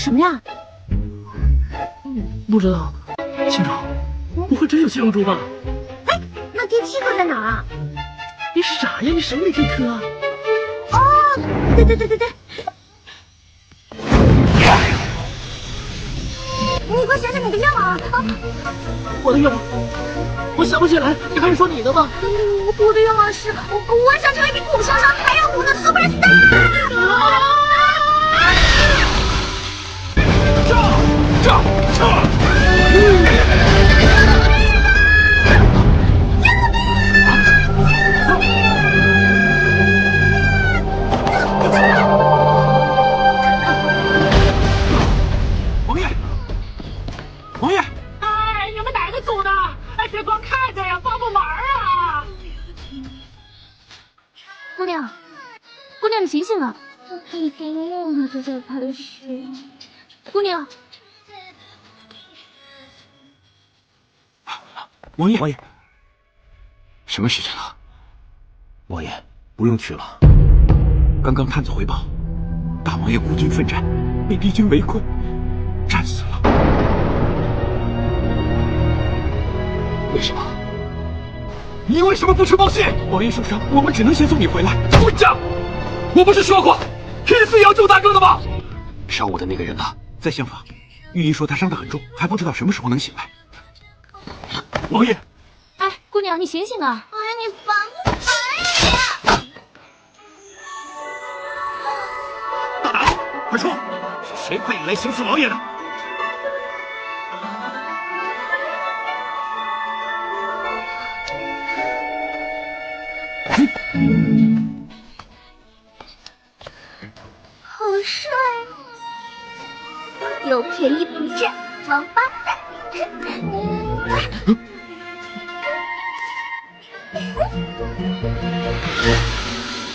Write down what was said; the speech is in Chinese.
什么呀？不知道，清楚，不会真有七龙珠吧？哎，那第七颗在哪儿啊？你傻呀？你手里这颗啊？哦，对，你快想想你的愿望啊！我的愿望，我想不起来，你还是说你的吧。我的愿望是，我想成为比古强还要火的 superstar。王爷，哎，你们哪个组的？哎，别光看着呀，帮帮忙啊！姑娘，你醒醒啊！我已经忘了这在拍戏。姑娘，王爷，什么时辰了？王爷，不用去了。刚刚探子回报，大王爷孤军奋战，被敌军围困，战死了。为什么？你为什么不去报信？王爷受伤，我们只能先送你回来。混账！我不是说过，拼死也要救大哥的吗？烧我的那个人呢？在厢房。御医说他伤得很重，还不知道什么时候能醒来。王爷，哎，姑娘，你醒醒啊！哎，你烦不烦呀？大胆，快说，是谁派你来行刺王爷的？好帅，有便宜不占，王八蛋！